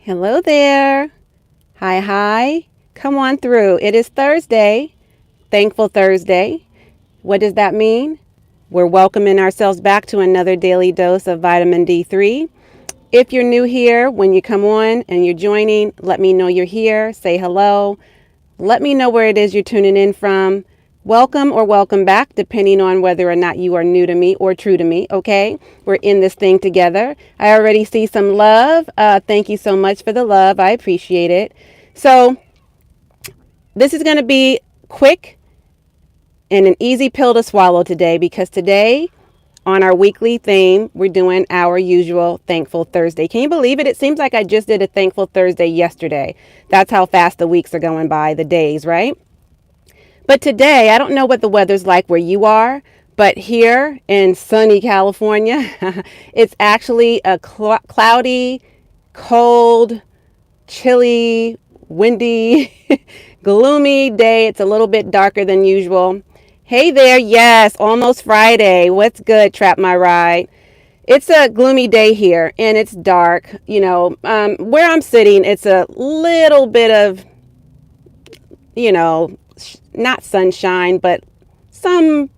Hello there. Hi, hi. Come on through. It is Thursday, Thankful Thursday. What does that mean? We're welcoming ourselves back to another daily dose of vitamin D3. If you're new here, when you come on and you're joining, let me know you're here. Say hello. Let me know where it is you're tuning in from. Welcome or welcome back, depending on whether or not you are new to me or true to me. Okay, we're in this thing together. I already see some love. Thank you so much for the love. I appreciate it. So this is going to be quick and an easy pill to swallow today, because today on our weekly theme, we're doing our usual Thankful Thursday. Can you believe it? It seems like I just did a Thankful Thursday yesterday. That's how fast the weeks are going by, the days, right? But today, I don't know what the weather's like where you are, but here in sunny California, it's actually a cloudy, cold, chilly, windy, gloomy day. It's a little bit darker than usual. Hey there, yes, almost Friday. What's good, Trap My Ride? It's a gloomy day here and it's dark. Where I'm sitting, it's a little bit of, not sunshine, but some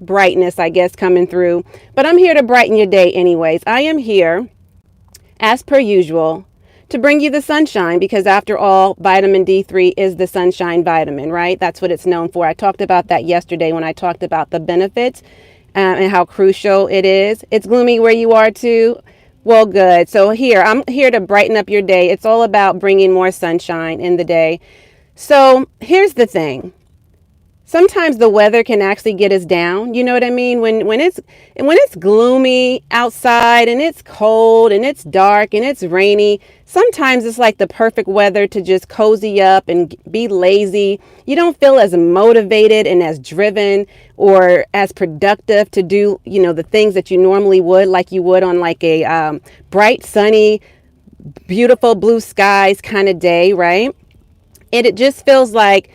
brightness, I guess, coming through. But I'm here to brighten your day anyways. I am here, as per usual, to bring you the sunshine, because after all, vitamin D3 is the sunshine vitamin, right? That's what it's known for. I talked about that yesterday when I talked about the benefits and how crucial it is. It's gloomy where you are too. Well, good. So I'm here to brighten up your day. It's all about bringing more sunshine in the day. So here's the thing. Sometimes the weather can actually get us down. You know what I mean? When it's gloomy outside and it's cold and it's dark and it's rainy, sometimes it's like the perfect weather to just cozy up and be lazy. You don't feel as motivated and as driven or as productive to do, the things that you normally would, like you would on like a bright, sunny, beautiful blue skies kind of day, right? And it just feels like,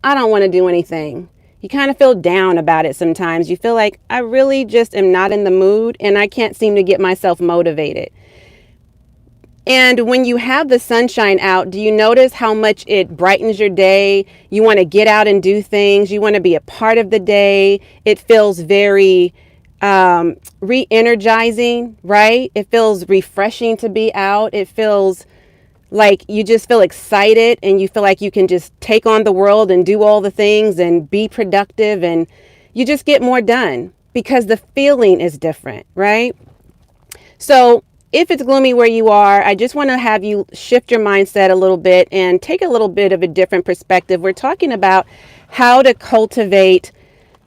I don't want to do anything. You kind of feel down about it sometimes. You feel like I really just am not in the mood and I can't seem to get myself motivated. And when you have the sunshine out, do you notice how much it brightens your day? You want to get out and do things. You want to be a part of the day. It feels very re-energizing, right? It feels refreshing to be out. It feels like you just feel excited and you feel like you can just take on the world and do all the things and be productive, and you just get more done because the feeling is different, right? So if it's gloomy where you are, I just want to have you shift your mindset a little bit and take a little bit of a different perspective. We're talking about how to cultivate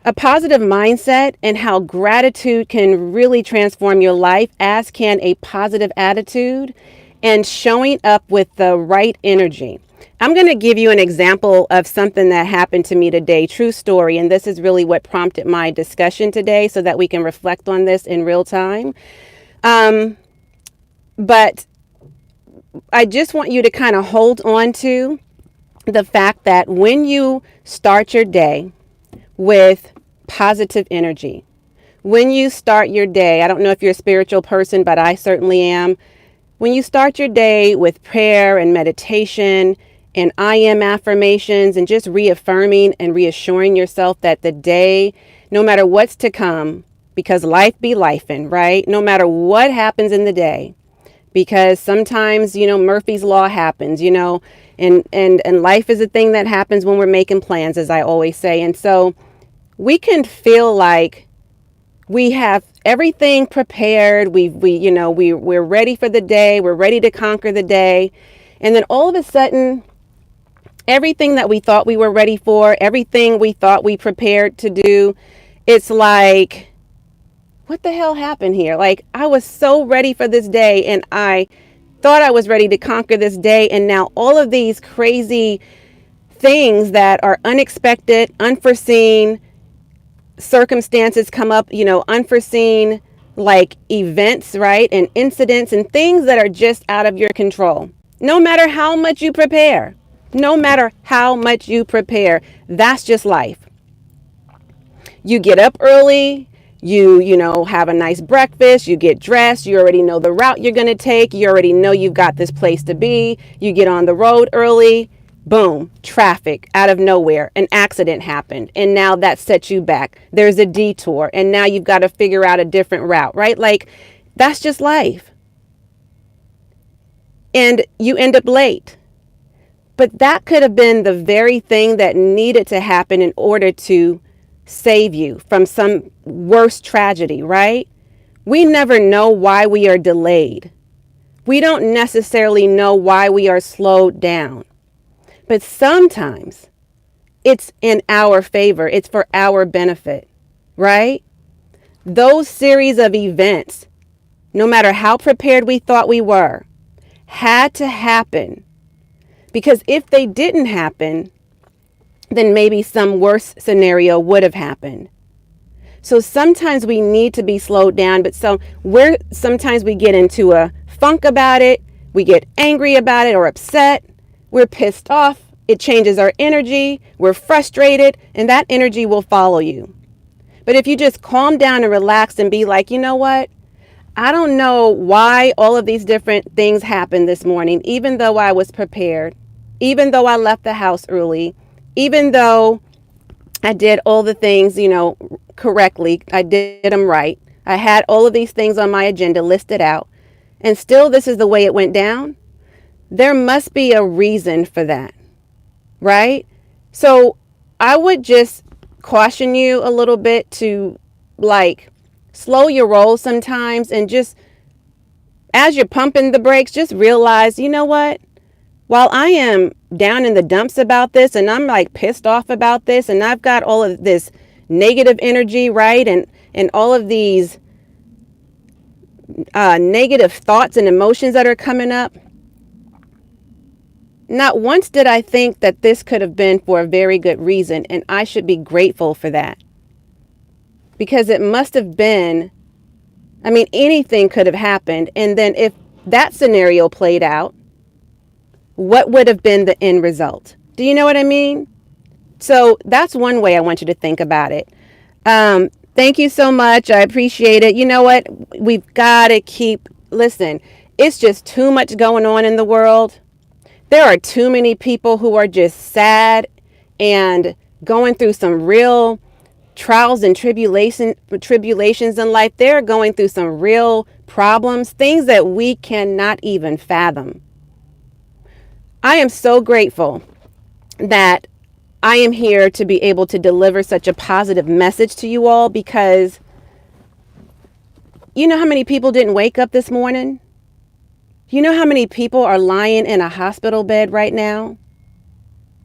a positive mindset and how gratitude can really transform your life, as can a positive attitude and showing up with the right energy. I'm going to give you an example of something that happened to me today, true story. And this is really what prompted my discussion today, so that we can reflect on this in real time. But I just want you to kind of hold on to the fact that when you start your day with positive energy, when you start your day, I don't know if you're a spiritual person, but I certainly am. When you start your day with prayer and meditation and I am affirmations and just reaffirming and reassuring yourself that the day, no matter what's to come, because life be lifing, right? No matter what happens in the day, because sometimes, Murphy's Law happens, and life is a thing that happens when we're making plans, as I always say. And so we can feel like we have everything prepared. We're ready for the day. We're ready to conquer the day. And then all of a sudden, everything that we thought we were ready for, everything we thought we prepared to do, it's like, what the hell happened here? Like, I was so ready for this day and I thought I was ready to conquer this day. And now all of these crazy things that are unexpected, unforeseen, circumstances come up, unforeseen like events, right? And incidents and things that are just out of your control. No matter how much you prepare, that's just life. You get up early, You have a nice breakfast, you get dressed, you already know the route you're going to take, you already know you've got this place to be, you get on the road early, boom, traffic out of nowhere, an accident happened, and now that sets you back. There's a detour, and now you've got to figure out a different route, right? Like, that's just life. And you end up late. But that could have been the very thing that needed to happen in order to save you from some worse tragedy, right? We never know why we are delayed. We don't necessarily know why we are slowed down. But sometimes it's in our favor. It's for our benefit, right? Those series of events, no matter how prepared we thought we were, had to happen. Because if they didn't happen, then maybe some worse scenario would have happened. So sometimes we need to be slowed down, but sometimes we get into a funk about it, we get angry about it or upset, we're pissed off, it changes our energy, we're frustrated, and that energy will follow you. But if you just calm down and relax and be like, you know what? I don't know why all of these different things happened this morning, even though I was prepared, even though I left the house early, even though I did all the things, correctly. I did them right. I had all of these things on my agenda listed out, and still this is the way it went down. There must be a reason for that, right? So I would just caution you a little bit to slow your roll sometimes, and just as you're pumping the brakes, just realize, you know what? While I am down in the dumps about this, and I'm pissed off about this, and I've got all of this negative energy, right? And all of these negative thoughts and emotions that are coming up. Not once did I think that this could have been for a very good reason, and I should be grateful for that. Because it must have been, anything could have happened. And then if that scenario played out, what would have been the end result? Do you know what I mean? So that's one way I want you to think about it. Thank you so much. I appreciate it. You know what? We've got to listen, it's just too much going on in the world. There are too many people who are just sad and going through some real trials and tribulations in life. They're going through some real problems, things that we cannot even fathom. I am so grateful that I am here to be able to deliver such a positive message to you all, because you know how many people didn't wake up this morning? You know how many people are lying in a hospital bed right now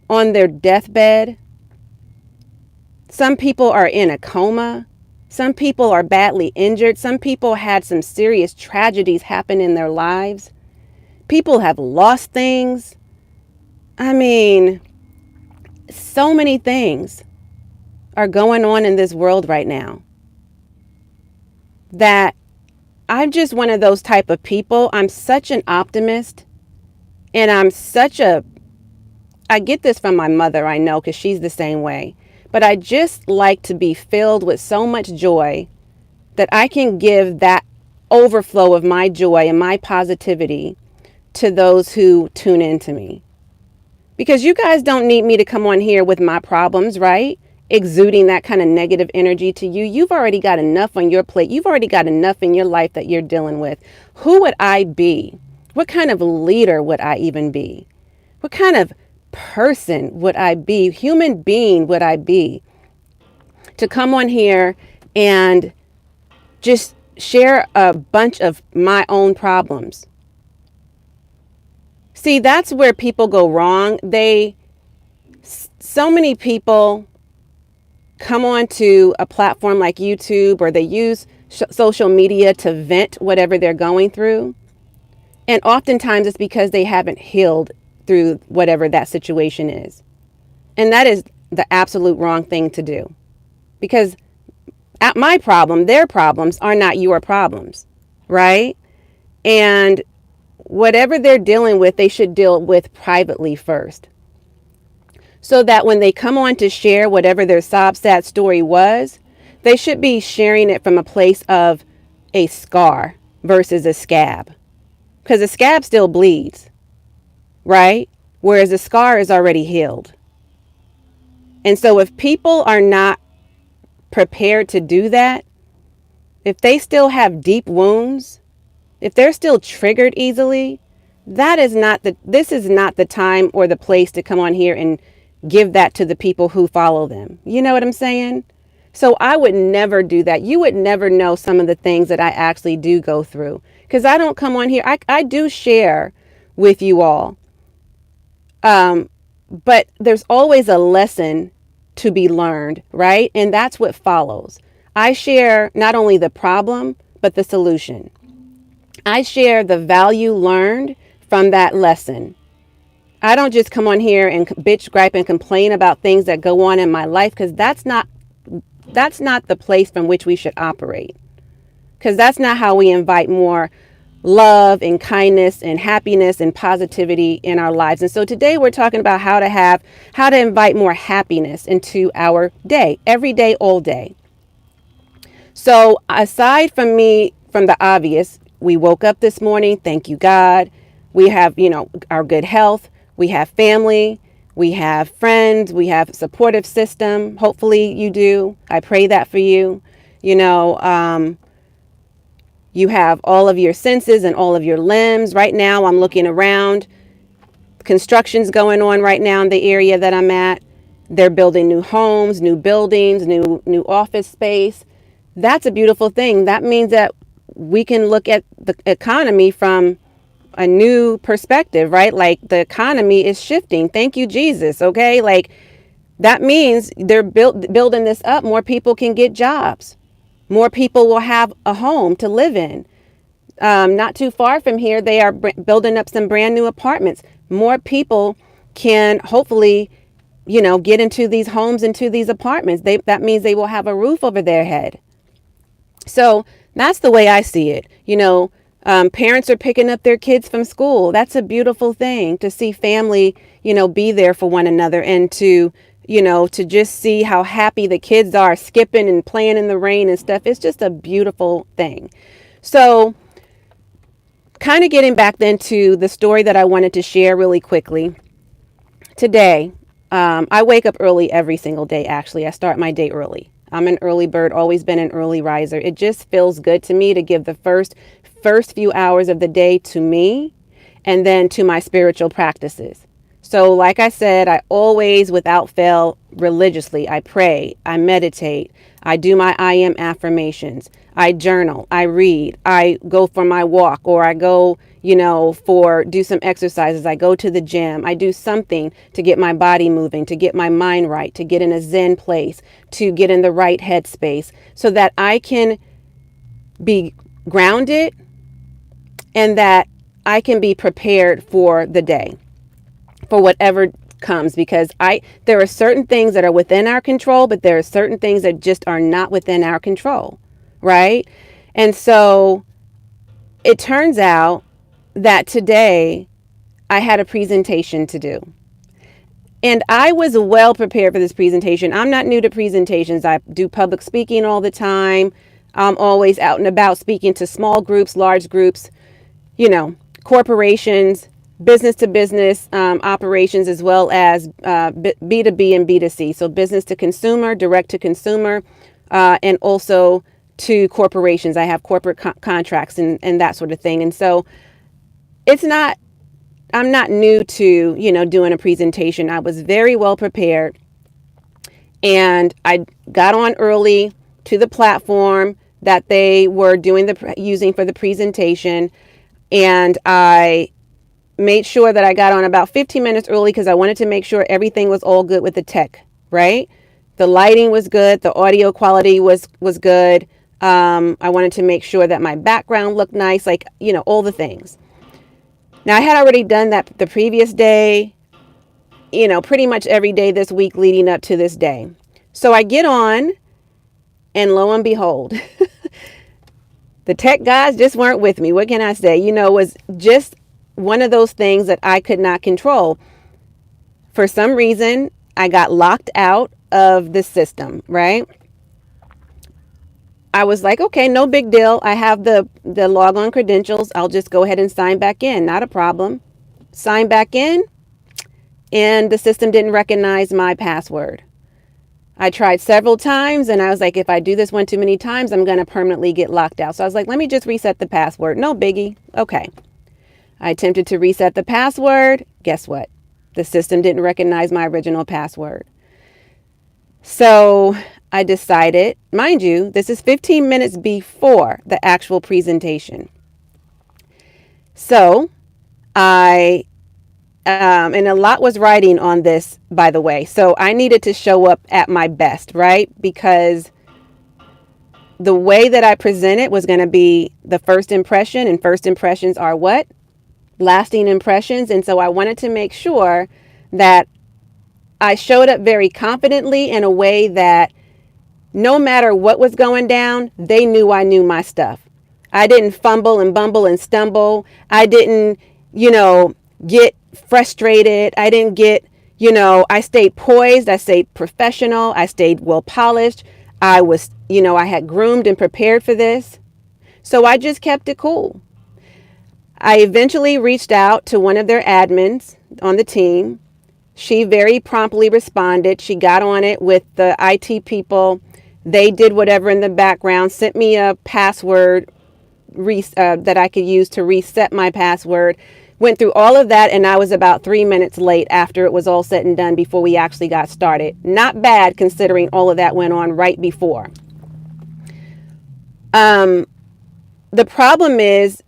on their deathbed? Some people are in a coma. Some people are badly injured. Some people had some serious tragedies happen in their lives. People have lost things. So many things are going on in this world right now that I'm just one of those type of people. I'm such an optimist, and I get this from my mother, I know, because she's the same way. But I just like to be filled with so much joy that I can give that overflow of my joy and my positivity to those who tune into me. Because you guys don't need me to come on here with my problems, right? Exuding that kind of negative energy to you. You've already got enough on your plate. You've already got enough in your life that you're dealing with. Who would I be? What kind of leader would I even be? What kind of person would I be? Human being would I be to come on here and just share a bunch of my own problems? See, that's where people go wrong. So many people come onto a platform like YouTube, or they use social media to vent whatever they're going through. And oftentimes it's because they haven't healed through whatever that situation is. And that is the absolute wrong thing to do. Because my problem, their problems are not your problems, right? And whatever they're dealing with, they should deal with privately first. So that when they come on to share whatever their sob sad story was, They should be sharing it from a place of a scar versus a scab, because a scab still bleeds, right? Whereas a scar is already healed. And so if people are not prepared to do that, if they still have deep wounds, if they're still triggered easily, this is not the time or the place to come on here and give that to the people who follow them. You know what I'm saying? So I would never do that. You would never know some of the things that I actually do go through, because I don't come on here. I do share with you all. But there's always a lesson to be learned, right? And that's what follows. I share not only the problem, but the solution. I share the value learned from that lesson. I don't just come on here and bitch, gripe, and complain about things that go on in my life, because that's not the place from which we should operate. Because that's not how we invite more love and kindness and happiness and positivity in our lives. And so today we're talking about how to invite more happiness into our day, every day, all day. So aside from the obvious, we woke up this morning. Thank you, God. We have, our good health. We have family. We have friends. We have a supportive system. Hopefully you do. I pray that for you. You have all of your senses and all of your limbs. Right now, I'm looking around. Construction's going on right now in the area that I'm at. They're building new homes, new buildings, new office space. That's a beautiful thing. That means that we can look at the economy from a new perspective, right? Like the economy is shifting. Thank you, Jesus. Okay. Like that means they're building this up. More people can get jobs. More people will have a home to live in. Not too far from here, they are building up some brand new apartments. More people can hopefully, get into these homes, into these apartments. That means they will have a roof over their head. So that's the way I see it. Parents are picking up their kids from school. That's a beautiful thing to see family, be there for one another, and to just see how happy the kids are skipping and playing in the rain and stuff. It's just a beautiful thing. So kind of getting back then to the story that I wanted to share really quickly. Today, I wake up early every single day. Actually, I start my day early. I'm an early bird, always been an early riser. It just feels good to me to give the first few hours of the day to me and then to my spiritual practices. So like I said, I always, without fail, religiously, I pray, I meditate, I do my I am affirmations, I journal, I read, I go for my walk, or I go, do some exercises, I go to the gym, I do something to get my body moving, to get my mind right, to get in a Zen place, to get in the right headspace, so that I can be grounded and that I can be prepared for the day, for whatever comes, because there are certain things that are within our control, but there are certain things that just are not within our control, right? And so it turns out that today I had a presentation to do. And I was well prepared for this presentation. I'm not new to presentations. I do public speaking all the time. I'm always out and about speaking to small groups, large groups, corporations, business to business operations, as well as B2B and B2C. So business to consumer, direct to consumer, and also to corporations. I have corporate contracts and that sort of thing. And so I'm not new to, doing a presentation. I was very well prepared, and I got on early to the platform that they were using for the presentation. And I made sure that I got on about 15 minutes early because I wanted to make sure everything was all good with the tech, right? The lighting was good. The audio quality was good. I wanted to make sure that my background looked nice, all the things. Now, I had already done that the previous day, pretty much every day this week leading up to this day. So I get on, and lo and behold, the tech guys just weren't with me. What can I say? It was just one of those things that I could not control. For some reason, I got locked out of the system, right? I was like, okay, no big deal. I have the logon credentials. I'll just go ahead and sign back in. Not a problem. Sign back in, and the system didn't recognize my password. I tried several times, and I was like, if I do this one too many times, I'm going to permanently get locked out. So I was like, let me just reset the password. No biggie. Okay. I attempted to reset the password. Guess what? The system didn't recognize my original password. So I decided, mind you, this is 15 minutes before the actual presentation. So and a lot was writing on this, by the way. So I needed to show up at my best, right? Because the way that I present it was going to be the first impression, and first impressions are what? Lasting impressions. And so I wanted to make sure that I showed up very confidently in a way that no matter what was going down, they knew I knew my stuff. I didn't fumble and bumble and stumble. I didn't, get frustrated. I didn't get, I stayed poised. I stayed professional. I stayed well polished. I was, I had groomed and prepared for this. So I just kept it cool. I eventually reached out to one of their admins on the team. She very promptly responded. She got on it with the IT people. They did whatever in the background, sent me a password that I could use to reset my password. Went through all of that, and I was about 3 minutes late after it was all said and done before we actually got started. Not bad considering all of that went on right before. The problem is,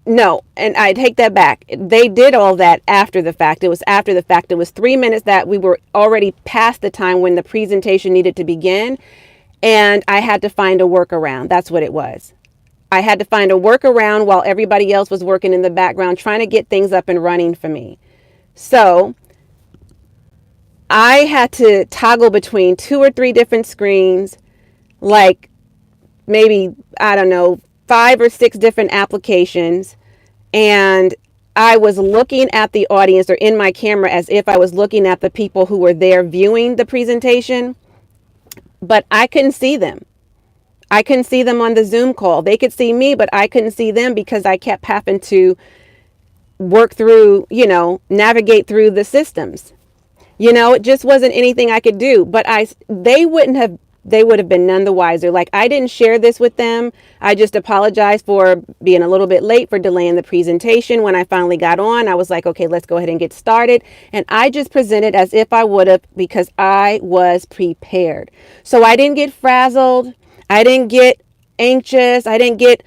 no, and I take that back. They did all that after the fact. It was after the fact. It was 3 minutes that we were already past the time when the presentation needed to begin, and I had to find a workaround. That's what it was. I had to find a workaround while everybody else was working in the background, trying to get things up and running for me. So I had to toggle between 2 or 3 different screens, like maybe, 5 or 6 different applications. And I was looking at the audience, or in my camera, as if I was looking at the people who were there viewing the presentation, but I couldn't see them. I couldn't see them on the Zoom call. They could see me, but I couldn't see them because I kept having to work through, navigate through the systems. It just wasn't anything I could do, but they would have been none the wiser. Like, I didn't share this with them. I just apologized for being a little bit late, for delaying the presentation. When I finally got on, I was like, okay, let's go ahead and get started. And I just presented as if I would have, because I was prepared. So I didn't get frazzled. I didn't get anxious. I didn't get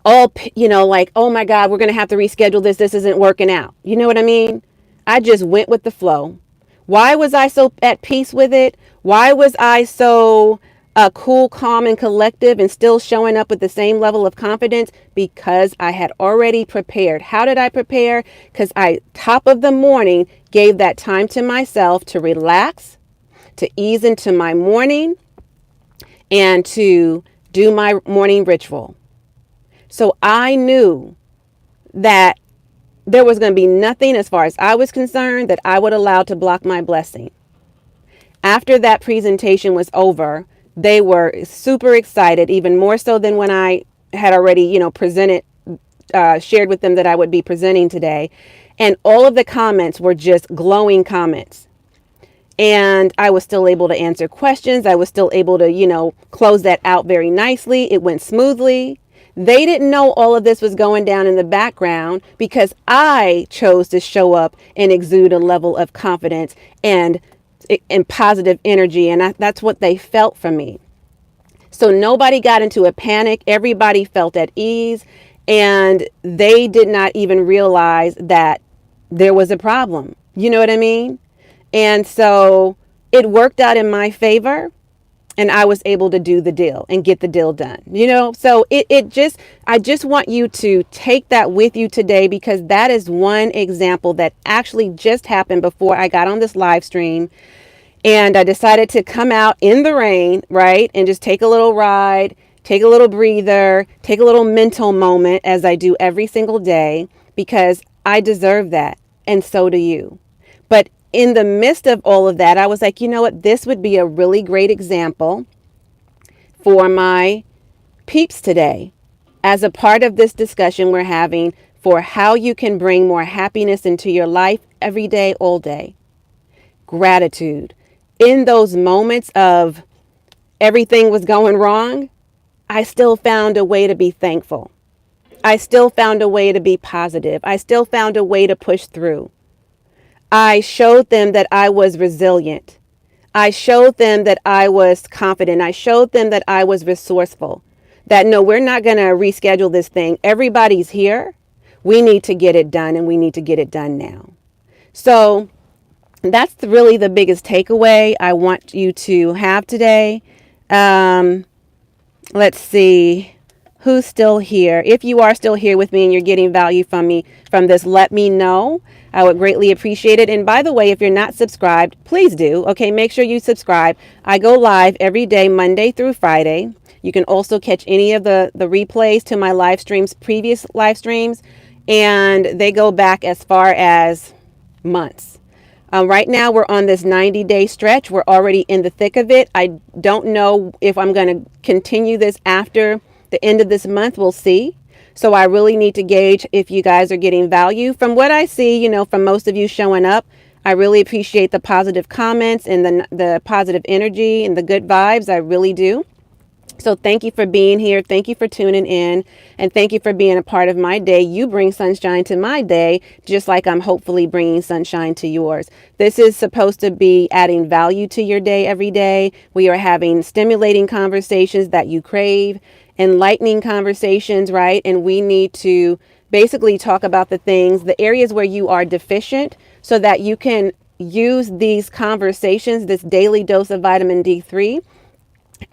all, oh my God, we're going to have to reschedule this. This isn't working out. You know what I mean? I just went with the flow. Why was I so at peace with it? Why was I so cool, calm, and collective, and still showing up with the same level of confidence? Because I had already prepared. How did I prepare? Because I, top of the morning, gave that time to myself to relax, to ease into my morning, and to do my morning ritual. So I knew that there was going to be nothing, as far as I was concerned, that I would allow to block my blessing. After that presentation was over, they were super excited, even more so than when I had already, presented, shared with them that I would be presenting today. And all of the comments were just glowing comments. And I was still able to answer questions. I was still able to, close that out very nicely. It went smoothly. They didn't know all of this was going down in the background because I chose to show up and exude a level of confidence and positive energy. And that's what they felt from me. So nobody got into a panic. Everybody felt at ease, and they did not even realize that there was a problem. You know what I mean? And so it worked out in my favor, and I was able to do the deal and get the deal done. So I just want you to take that with you today, because that is one example that actually just happened before I got on this live stream. And I decided to come out in the rain, right? And just take a little ride, take a little breather, take a little mental moment, as I do every single day, because I deserve that. And so do you. But in the midst of all of that, I was like, you know what? This would be a really great example for my peeps today as a part of this discussion we're having for how you can bring more happiness into your life every day, all day. Gratitude. In those moments of everything was going wrong, I still found a way to be thankful. I still found a way to be positive. I still found a way to push through. I showed them that I was resilient. I showed them that I was confident. I showed them that I was resourceful. That no, we're not going to reschedule this thing. Everybody's here. We need to get it done, and we need to get it done now. So that's really the biggest takeaway I want you to have today. Let's see who's still here. If you are still here with me and you're getting value from me from this, let me know. I would greatly appreciate it. And by the way, if you're not subscribed, please do. Okay, make sure you subscribe. I go live every day, Monday through Friday. You can also catch any of the replays to my live streams, previous live streams, and they go back as far as months. Right now, we're on this 90-day stretch. We're already in the thick of it. I don't know if I'm going to continue this after the end of this month. We'll see. So I really need to gauge if you guys are getting value. From what I see, from most of you showing up, I really appreciate the positive comments and the positive energy and the good vibes. I really do. So thank you for being here. Thank you for tuning in. And thank you for being a part of my day. You bring sunshine to my day, just like I'm hopefully bringing sunshine to yours. This is supposed to be adding value to your day every day. We are having stimulating conversations that you crave, enlightening conversations, right? And we need to basically talk about the things, the areas where you are deficient, so that you can use these conversations, this daily dose of vitamin D3,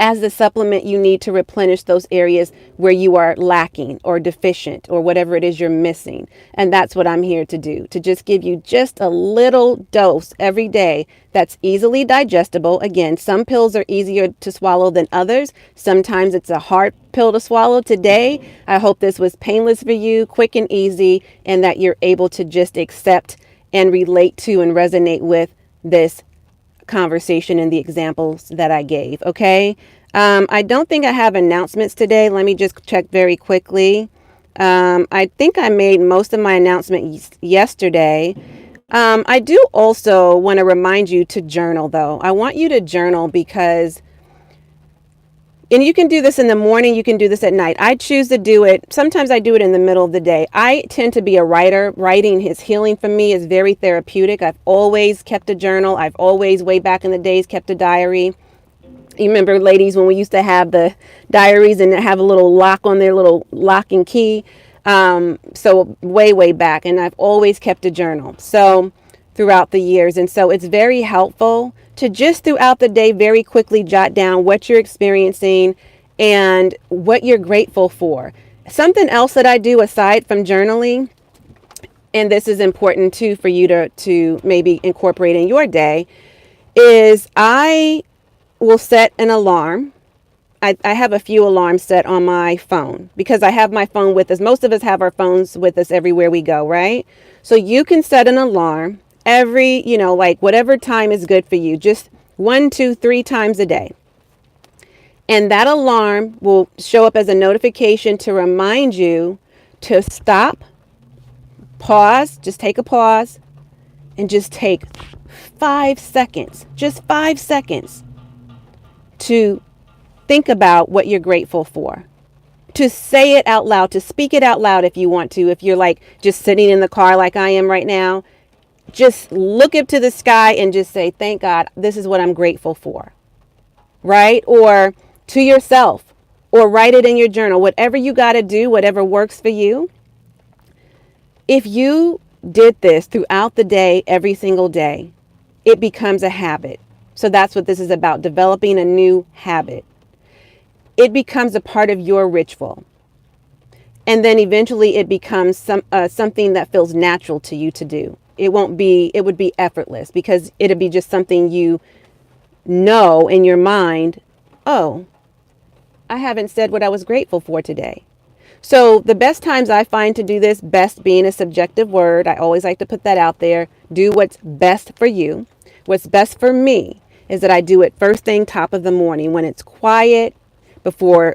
as the supplement you need to replenish those areas where you are lacking or deficient or whatever it is you're missing. And that's what I'm here to do, to just give you just a little dose every day that's easily digestible. Again, some pills are easier to swallow than others. Sometimes it's a hard pill to swallow. Today, I hope this was painless for you, quick and easy, and that you're able to just accept and relate to and resonate with this conversation and the examples that I gave. Okay. I don't think I have announcements today. Let me just check very quickly. I think I made most of my announcements yesterday. I do also want to remind you to journal, though. I want you to journal because, and you can do this in the morning, you can do this at night. I choose to do it. Sometimes I do it in the middle of the day. I tend to be a writer. Writing is healing for me, is very therapeutic. I've always kept a journal. I've always, way back in the days, kept a diary. You remember, ladies, when we used to have the diaries and have a little lock on their little lock and key. So way back. And I've always kept a journal. So throughout the years. And so it's very helpful to just throughout the day very quickly jot down what you're experiencing and what you're grateful for. Something else that I do aside from journaling, and this is important too for you to maybe incorporate in your day, is I will set an alarm. I have a few alarms set on my phone because I have my phone with us. Most of us have our phones with us everywhere we go, right? So you can set an alarm every, like whatever time is good for you, just 1, 2, 3 times a day. And that alarm will show up as a notification to remind you to stop, pause, just take a pause, and just take 5 seconds, just 5 seconds to think about what you're grateful for. To say it out loud, to speak it out loud if you want to. If you're like just sitting in the car like I am right now, just look up to the sky and just say, thank God, this is what I'm grateful for. Right? Or to yourself, or write it in your journal, whatever you got to do, whatever works for you. If you did this throughout the day, every single day, it becomes a habit. So that's what this is about, developing a new habit. It becomes a part of your ritual. And then eventually it becomes something that feels natural to you to do. It would be effortless because it'd be just something you know in your mind. Oh, I haven't said what I was grateful for today. So the best times I find to do this, best being a subjective word, I always like to put that out there. Do what's best for you. What's best for me is that I do it first thing, top of the morning, when it's quiet,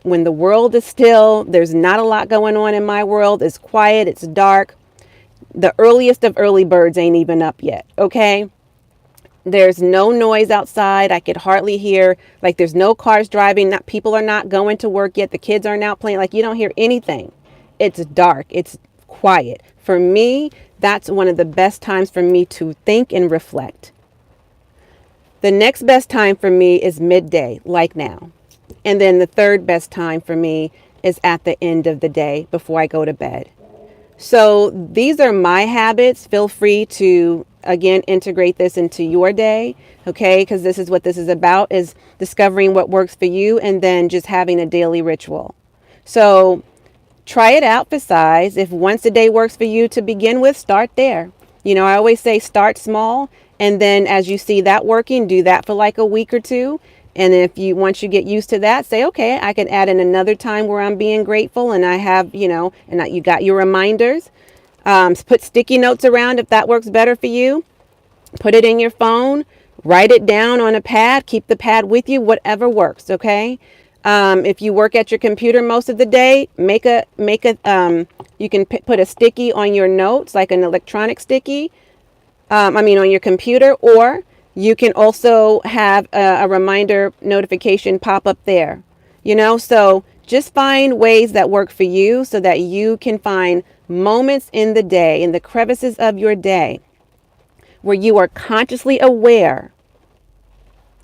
when the world is still, there's not a lot going on in my world. It's quiet, it's dark. The earliest of early birds ain't even up yet, okay? There's no noise outside. I could hardly hear, like there's no cars driving. Not, people are not going to work yet. The kids aren't out playing. Like you don't hear anything. It's dark. It's quiet. For me, that's one of the best times for me to think and reflect. The next best time for me is midday, like now. And then the third best time for me is at the end of the day before I go to bed. So these are my habits. Feel free to, again, integrate this into your day, okay? Because this is what this is about, is discovering what works for you and then just having a daily ritual. So try it out for size. If once a day works for you to begin with, start there. You know, I always say start small, and then as you see that working, do that for like a week or two. And if you, once you get used to that, say, okay, I can add in another time where I'm being grateful and I have, you know, and you got your reminders. Put sticky notes around if that works better for you. Put it in your phone, write it down on a pad, keep the pad with you, whatever works. Okay. If you work at your computer most of the day, you can put a sticky on your notes, like an electronic sticky. On your computer, or you can also have a reminder notification pop up there, you know, so just find ways that work for you so that you can find moments in the day, in the crevices of your day, where you are consciously aware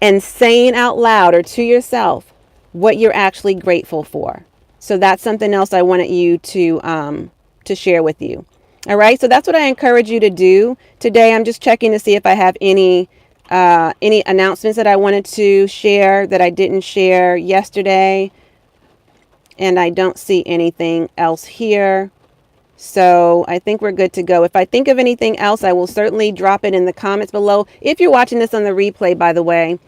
and saying out loud or to yourself what you're actually grateful for. So that's something else I wanted you to share with you. All right, so that's what I encourage you to do today. I'm just checking to see if I have any announcements that I wanted to share that I didn't share yesterday, and I don't see anything else here. So I think we're good to go. If I think of anything else, I will certainly drop it in the comments below. If you're watching this on the replay, by the way,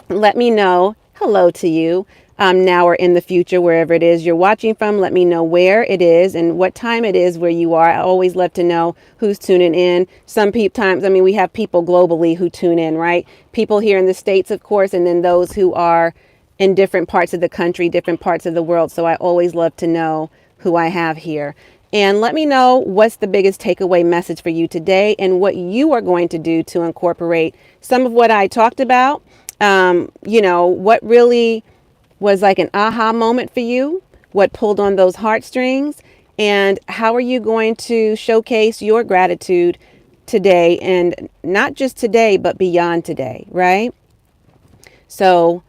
let me know. Hello to you. Now or in the future, wherever it is you're watching from, let me know where it is and what time it is where you are. I always love to know who's tuning in. We have people globally who tune in, right? People here in the States, of course, and then those who are in different parts of the country, different parts of the world. So I always love to know who I have here. And let me know what's the biggest takeaway message for you today and what you are going to do to incorporate some of what I talked about. What really was like an aha moment for you, what pulled on those heartstrings, and how are you going to showcase your gratitude today, and not just today, but beyond today, right? So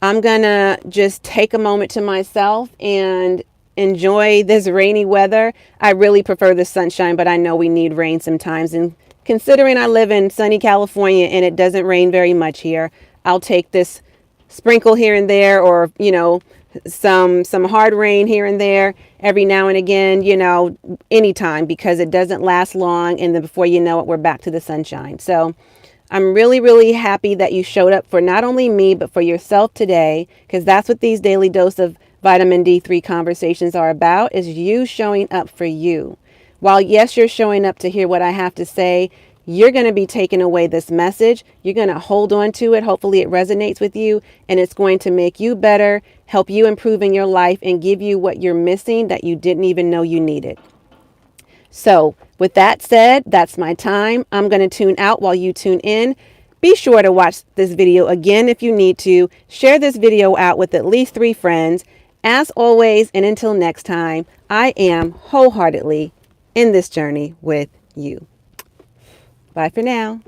I'm gonna just take a moment to myself and enjoy this rainy weather. I really prefer the sunshine, but I know we need rain sometimes. And considering I live in sunny California and it doesn't rain very much here, I'll take this sprinkle here and there, or, some hard rain here and there every now and again, anytime, because it doesn't last long. And then before you know it, we're back to the sunshine. So I'm really, really happy that you showed up for not only me, but for yourself today, because that's what these daily dose of vitamin D3 conversations are about, is you showing up for you. While, yes, you're showing up to hear what I have to say, you're going to be taking away this message. You're going to hold on to it. Hopefully it resonates with you, and it's going to make you better, help you improve in your life, and give you what you're missing that you didn't even know you needed. So with that said, that's my time. I'm going to tune out while you tune in. Be sure to watch this video again if you need to. Share this video out with at least 3 friends. As always, and until next time, I am wholeheartedly in this journey with you. Bye for now.